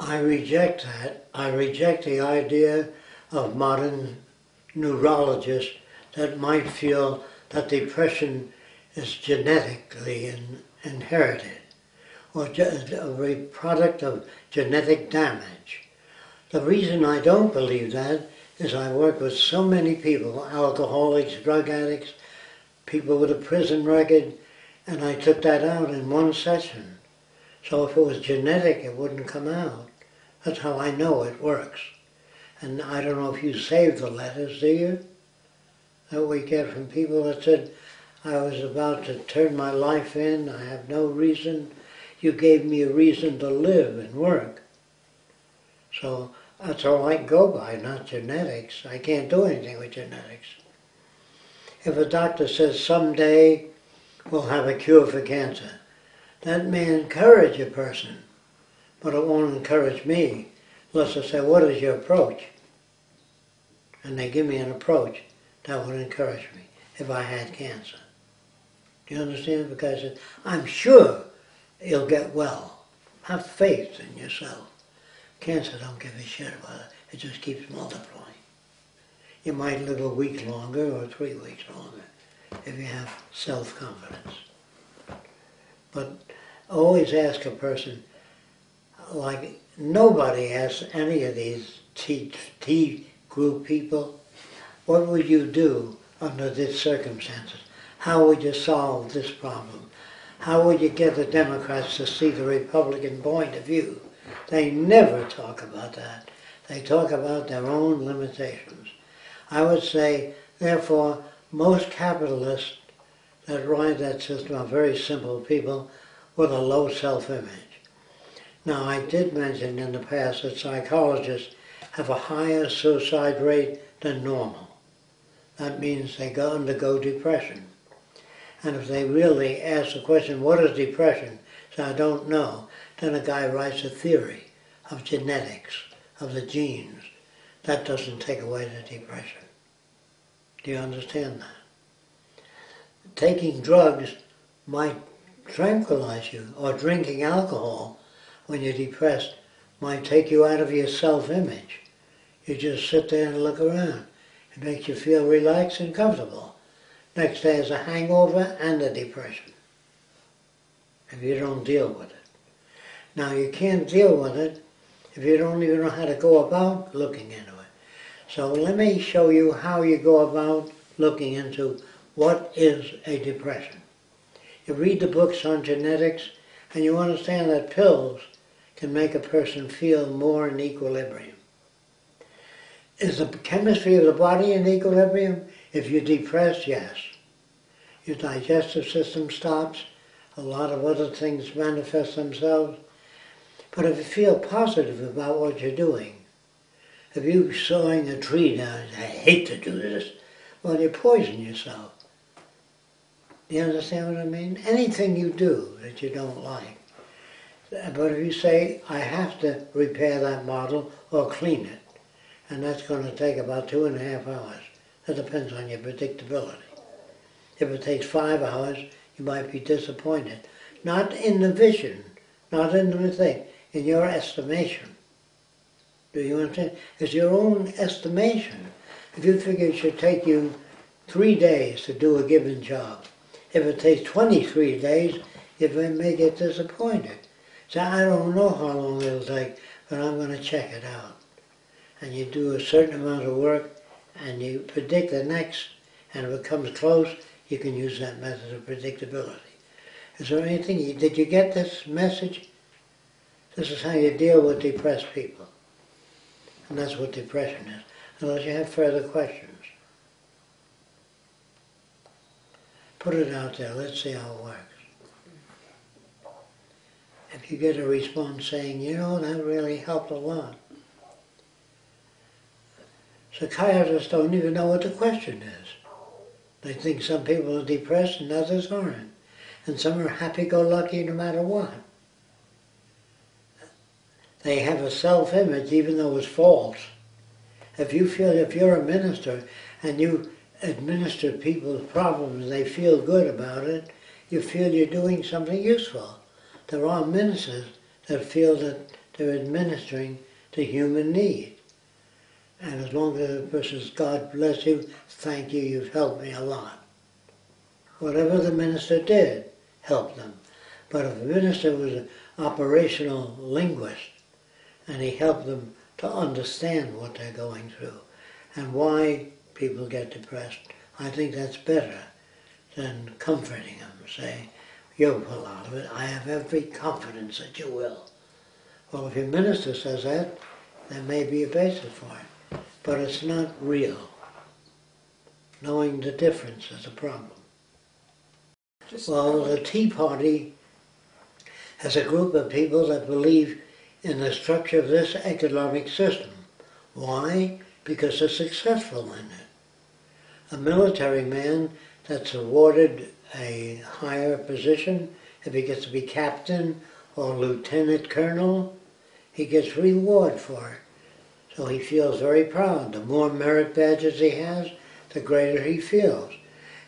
I reject that. I reject the idea of modern neurologists that might feel that depression is genetically inherited or a product of genetic damage. The reason I don't believe that is I work with so many people, alcoholics, drug addicts, people with a prison record, and I took that out in one session. So if it was genetic, it wouldn't come out. That's how I know it works. And I don't know if you save the letters, do you? That we get from people that said, I was about to turn my life in, I have no reason. You gave me a reason to live and work. So that's all I can go by, not genetics. I can't do anything with genetics. If a doctor says someday we'll have a cure for cancer, that may encourage a person, but it won't encourage me unless I say, what is your approach? And they give me an approach that would encourage me if I had cancer. Do you understand? Because I'm sure you'll get well. Have faith in yourself. Cancer don't give a shit about it. It just keeps multiplying. You might live a week longer or 3 weeks longer if you have self-confidence. But always ask a person, like nobody asks any of these T group people, what would you do under these circumstances? How would you solve this problem? How would you get the Democrats to see the Republican point of view? They never talk about that. They talk about their own limitations. I would say, therefore, most capitalists that ride that system are very simple people with a low self-image. Now, I did mention in the past that psychologists have a higher suicide rate than normal. That means they undergo depression. And if they really ask the question, what is depression? So I don't know. Then a guy writes a theory of genetics, of the genes. That doesn't take away the depression. Do you understand that? Taking drugs might tranquilize you, or drinking alcohol when you're depressed might take you out of your self-image. You just sit there and look around. It makes you feel relaxed and comfortable. Next day is a hangover and a depression if you don't deal with it. Now you can't deal with it if you don't even know how to go about looking into it. So let me show you how you go about looking into what is a depression. You read the books on genetics and you understand that pills can make a person feel more in equilibrium. Is the chemistry of the body in equilibrium? If you're depressed, yes. Your digestive system stops. A lot of other things manifest themselves. But if you feel positive about what you're doing, if you're sawing a tree down, I hate to do this, well, you poison yourself. Do you understand what I mean? Anything you do that you don't like. But if you say, I have to repair that model or clean it, and that's going to take about 2.5 hours. That depends on your predictability. If it takes 5 hours, you might be disappointed. Not in the vision, not in the mistake, in your estimation. Do you understand? It's your own estimation. If you figure it should take you 3 days to do a given job, if it takes 23 days, you may get disappointed. So I don't know how long it'll take, but I'm going to check it out. And you do a certain amount of work, and you predict the next, and if it comes close, you can use that method of predictability. Is there anything, did you get this message? This is how you deal with depressed people. And that's what depression is, unless you have further questions. Put it out there, let's see how it works. If you get a response saying, you know, that really helped a lot. Psychiatrists don't even know what the question is. They think some people are depressed and others aren't. And some are happy-go-lucky no matter what. They have a self-image even though it's false. If you feel, if you're a minister and you administer people's problems and they feel good about it, you feel you're doing something useful. There are ministers that feel that they're administering to human need. And as long as the person says, God bless you, thank you, you've helped me a lot. Whatever the minister did helped them. But if the minister was an operational linguist, and he helped them to understand what they're going through and why people get depressed, I think that's better than comforting them, saying, you'll pull out of it, I have every confidence that you will. Well, if your minister says that, there may be a basis for it, but it's not real. Knowing the difference is a problem. Well, the Tea Party has a group of people that believe in the structure of this economic system. Why? Because they're successful in it. A military man that's awarded a higher position, if he gets to be captain or lieutenant colonel, he gets reward for it. So he feels very proud. The more merit badges he has, the greater he feels.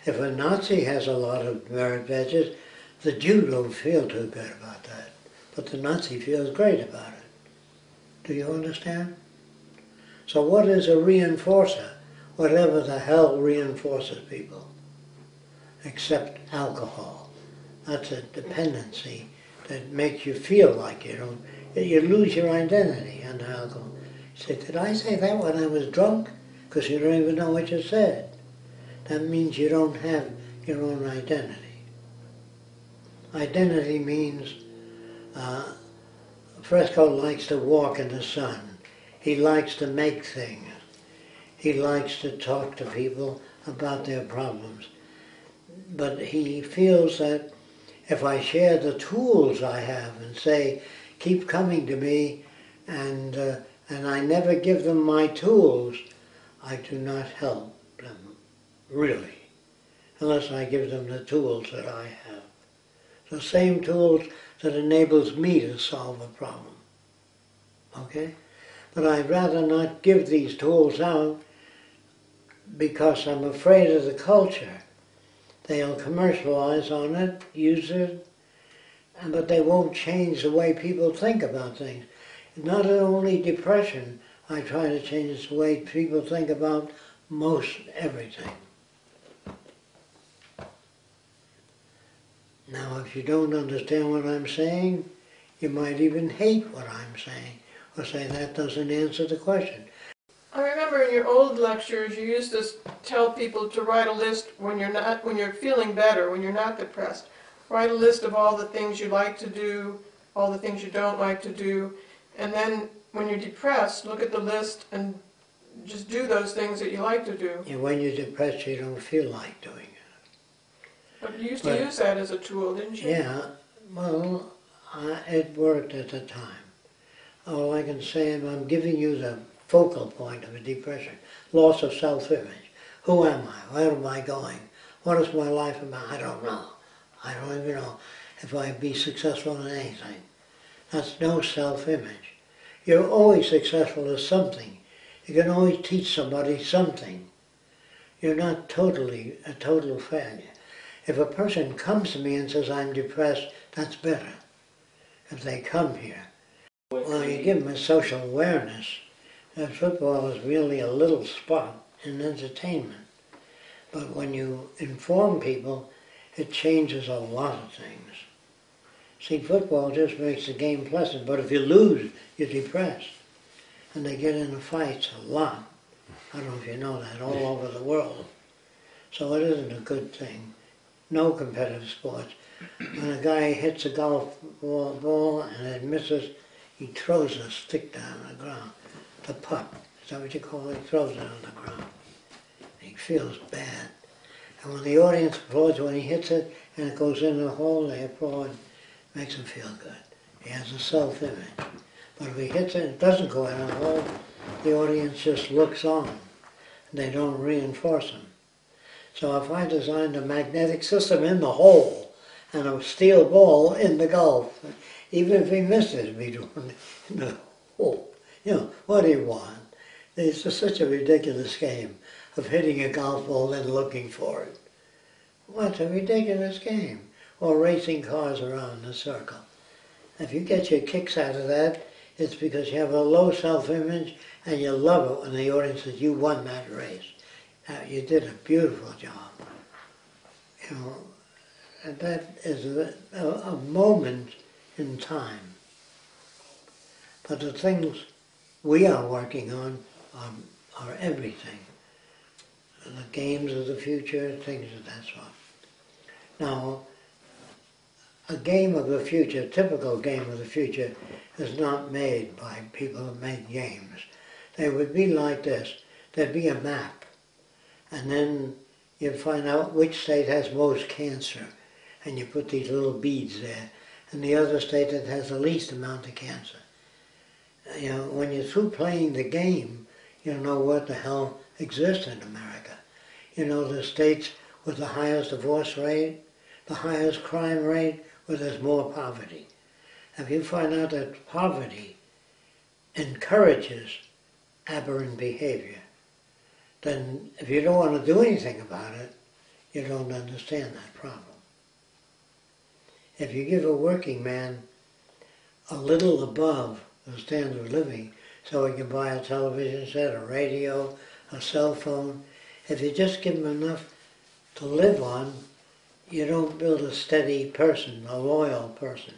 If a Nazi has a lot of merit badges, the Jew don't feel too good about that. But the Nazi feels great about it. Do you understand? So what is a reinforcer? Whatever the hell reinforces people. Except alcohol. That's a dependency that makes you feel like you lose your identity under alcohol. You say, did I say that when I was drunk? Because you don't even know what you said. That means you don't have your own identity. Identity means Fresco likes to walk in the sun. He likes to make things. He likes to talk to people about their problems. But he feels that if I share the tools I have and say, keep coming to me, and I never give them my tools, I do not help them, really, unless I give them the tools that I have. The same tools that enables me to solve a problem. Okay? But I'd rather not give these tools out because I'm afraid of the culture. They'll commercialize on it, use it, but they won't change the way people think about things. Not only depression, I try to change the way people think about most everything. Now, if you don't understand what I'm saying, you might even hate what I'm saying, or say that doesn't answer the question. I remember in your old lectures you used to tell people to write a list when you're feeling better, when you're not depressed. Write a list of all the things you like to do, all the things you don't like to do, and then when you're depressed, look at the list and just do those things that you like to do. And when you're depressed, you don't feel like doing it. But you used to use that as a tool, didn't you? Yeah, well, it worked at the time. All I can say is I'm giving you the focal point of a depression. Loss of self-image. Who am I? Where am I going? What is my life about? I don't know. I don't even know if I'd be successful in anything. That's no self-image. You're always successful at something. You can always teach somebody something. You're not totally a total failure. If a person comes to me and says, I'm depressed, that's better. If they come here. Well, you give them a social awareness. And football is really a little spot in entertainment. But when you inform people, it changes a lot of things. See, football just makes the game pleasant, but if you lose, you're depressed. And they get into fights a lot. I don't know if you know that, all over the world. So it isn't a good thing. No competitive sports. When a guy hits a golf ball and it misses, he throws a stick down on the ground. The putt, is that what you call it? He throws it on the ground. He feels bad. And when the audience applauds when he hits it and it goes in the hole, they applaud. Makes him feel good. He has a self-image. But if he hits it and it doesn't go in the hole, the audience just looks on. They don't reinforce him. So if I designed a magnetic system in the hole and a steel ball in the golf, even if he missed it, it'd be doing in the hole. You know, what do you want? It's just such a ridiculous game of hitting a golf ball and looking for it. What's a ridiculous game? Or racing cars around in a circle. If you get your kicks out of that, It's because you have a low self-image and you love it when the audience says you won that race. You did a beautiful job. You know, and that is a moment in time. But the things we are working on are everything. The games of the future, things of that sort. Now, a game of the future, a typical game of the future, is not made by people who make games. They would be like this. There'd be a map, and then you'd find out which state has most cancer, and you put these little beads there, and the other state that has the least amount of cancer. You know, when you're through playing the game, you know what the hell exists in America. You know the states with the highest divorce rate, the highest crime rate, where there's more poverty. If you find out that poverty encourages aberrant behavior, then if you don't want to do anything about it, you don't understand that problem. If you give a working man a little above the standard of living, so he can buy a television set, a radio, a cell phone, if you just give him enough to live on, you don't build a steady person, a loyal person.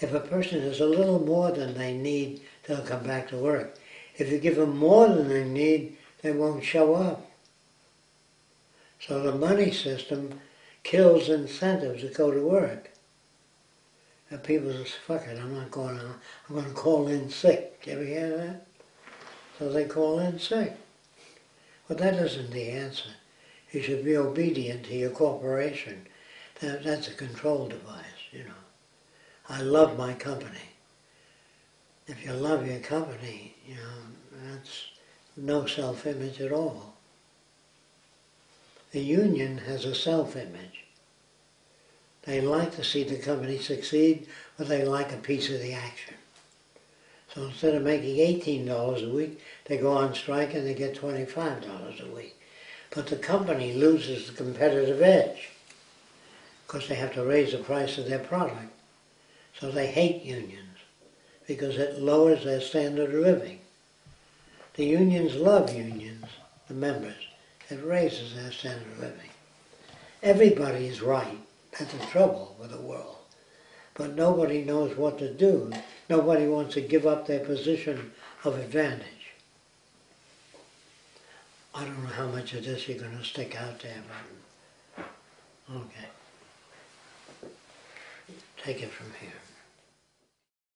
If a person has a little more than they need, they'll come back to work. If you give them more than they need, they won't show up. So the money system kills incentives to go to work. And people say, fuck it, I'm not going on. I'm going to call in sick. You ever hear that? So they call in sick. But that isn't the answer. You should be obedient to your corporation. That's a control device, you know. I love my company. If you love your company, you know, that's no self-image at all. The union has a self-image. They like to see the company succeed, but they like a piece of the action. So instead of making $18 a week, they go on strike and they get $25 a week. But the company loses the competitive edge because they have to raise the price of their product. So they hate unions because it lowers their standard of living. The unions love unions, the members. It raises their standard of living. Everybody is right. That's the trouble with the world. But nobody knows what to do. Nobody wants to give up their position of advantage. I don't know how much of this you're going to stick out there, but okay. Take it from here.